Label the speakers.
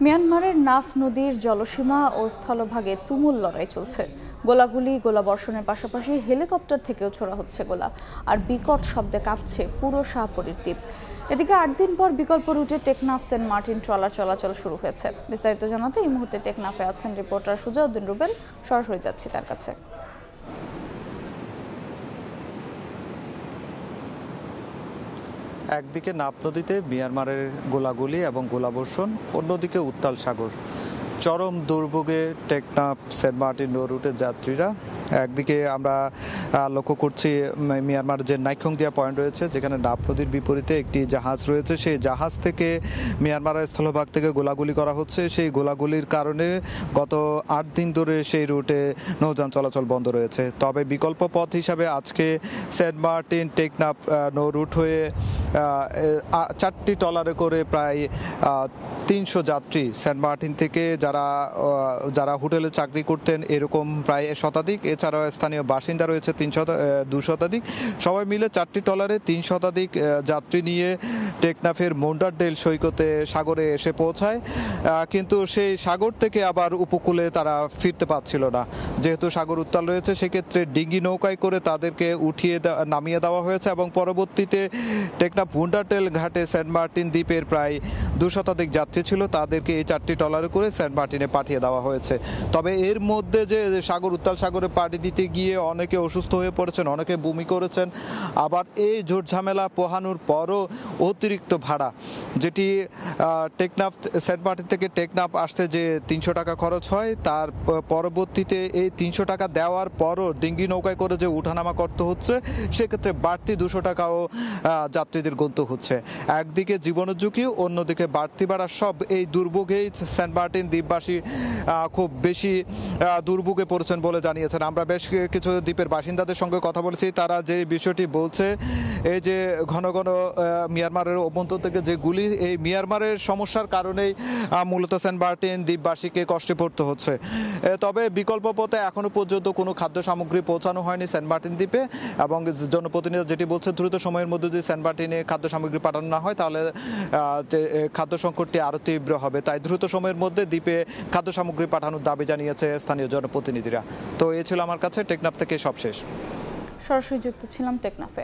Speaker 1: মিয়ানমারের নাফ নদীর জলসীমা ও স্থলভাগে তুমুল লড়াই চলছে। গোলাগুলি, গোলাবর্ষণের পাশাপাশি হেলিকপ্টার থেকেও ছোড়া হচ্ছে গোলা, আর বিকট শব্দে কাঁপছে পুরো শাহপরীর দ্বীপ। এদিকে ৮ দিন পর বিকল্প রুটে টেকনাফ সেন্ট মার্টিন ট্রলার চলাচল শুরু হয়েছে। বিস্তারিত জানাতে এই মুহূর্তে টেকনাফে আছেন রিপোর্টার সুজাউদ্দিন রুবেল। সরাসরি যাচ্ছি তার কাছে।
Speaker 2: একদিকে নাফ নদীতে মিয়ানমারের গোলাগুলি এবং গোলাবর্ষণ, অন্যদিকে উত্তাল সাগর। চরম দুর্ভোগে টেকনাফ সেন্ট মার্টিন রুটের যাত্রীরা। একদিকে আমরা লক্ষ্য করছি মিয়ানমার যে নাইখংদিয়া পয়েন্ট রয়েছে, যেখানে নাফ নদীর বিপরীতে একটি জাহাজ রয়েছে, সেই জাহাজ থেকে মিয়ানমারের স্থলভাগ থেকে গোলাগুলি করা হচ্ছে। সেই গোলাগুলির কারণে গত ৮ দিন ধরে সেই রুটে নৌযান চলাচল বন্ধ রয়েছে। তবে বিকল্প পথ হিসাবে আজকে সেন্ট মার্টিন টেকনাফ নৌ রুট হয়ে 4টি ট্রলারে করে প্রায় ৩০০ যাত্রী সেন্ট মার্টিন থেকে যারা হোটেলে চাকরি করতেন এরকম প্রায় শতাধিক, এছাড়াও স্থানীয় বাসিন্দা রয়েছে 200 শতাধিক, সবাই মিলে 4টি ট্রলারে 3 শতাধিক যাত্রী নিয়ে টেকনাফের মোন্ডারডেল সৈকতে সাগরে এসে পৌঁছায়। কিন্তু সেই সাগর থেকে আবার উপকূলে তারা ফিরতে পারছিল না, যেহেতু সাগর উত্তাল রয়েছে। সেক্ষেত্রে ডিঙ্গি নৌকায় করে তাদেরকে নামিয়ে দেওয়া হয়েছে এবং পরবর্তীতে টেকনাফ মোন্ডারডেল ঘাটে সেন্ট মার্টিন দ্বীপের প্রায় 2 শতাধিক যাত্রী ছিল, তাদেরকে এই 4টি ট্রলারে করে সেন্ট মার্টিনে পাঠিয়ে দেওয়া হয়েছে। তবে এর মধ্যে যে উত্তাল সাগরে পাড়ি দিতে গিয়ে অনেকে অসুস্থ হয়ে পড়েছেন, অনেকে বমি করেছেন। আবার এই ঝুট ঝামেলা পোহানোর পরও অতিরিক্ত ভাড়া, যেটি টেকনাফ সেন্ট মার্টিন থেকে টেকনাফ আসতে যে 300 টাকা খরচ হয়, তার পরবর্তীতে এই 300 টাকা দেওয়ার পরও ডিঙ্গি নৌকায় করে যে উঠানামা করতে হচ্ছে, সেক্ষেত্রে বাড়তি 200 টাকাও যাত্রীদের গুনতে হচ্ছে। একদিকে জীবনের ঝুঁকি, অন্যদিকে বাড়তি ভাড়া, সব এই দুর্ভোগেই সেন্ট মার্টিন দ্বীপবাসী খুব বেশি দুর্ভোগে পড়েছেন বলে জানিয়েছেন। আমরা বেশ কিছু দ্বীপের বাসিন্দাদের সঙ্গে কথা বলেছি, তারা যে বিষয়টি বলছে, এই যে ঘন ঘন মিয়ানমারের অভ্যন্তর থেকে যে গুলি, এই মিয়ানমারের সমস্যার কারণেই মূলত সেন্ট মার্টিন দ্বীপবাসীকে কষ্টে পড়তে হচ্ছে। তবে বিকল্প পথে এখনো পর্যন্ত কোনো খাদ্য সামগ্রী পৌঁছানো হয়নি সেন্ট মার্টিন দ্বীপে, এবং জনপ্রতিনিধি যেটি বলছে, দ্রুত সময়ের মধ্যে যদি সেন্ট মার্টিনে খাদ্য সামগ্রী পাঠানো না হয়, তাহলে খাদ্য সংকটটি আরও তীব্র হবে। তাই দ্রুত সময়ের মধ্যে দ্বীপে খাদ্য সামগ্রী পাঠানোর দাবি জানিয়েছে স্থানীয় জনপ্রতিনিধিরা। তো এই ছিল আমার কাছে টেকনাফ থেকে সবশেষ।
Speaker 1: সরাসরি যুক্ত ছিলাম টেকনাফে।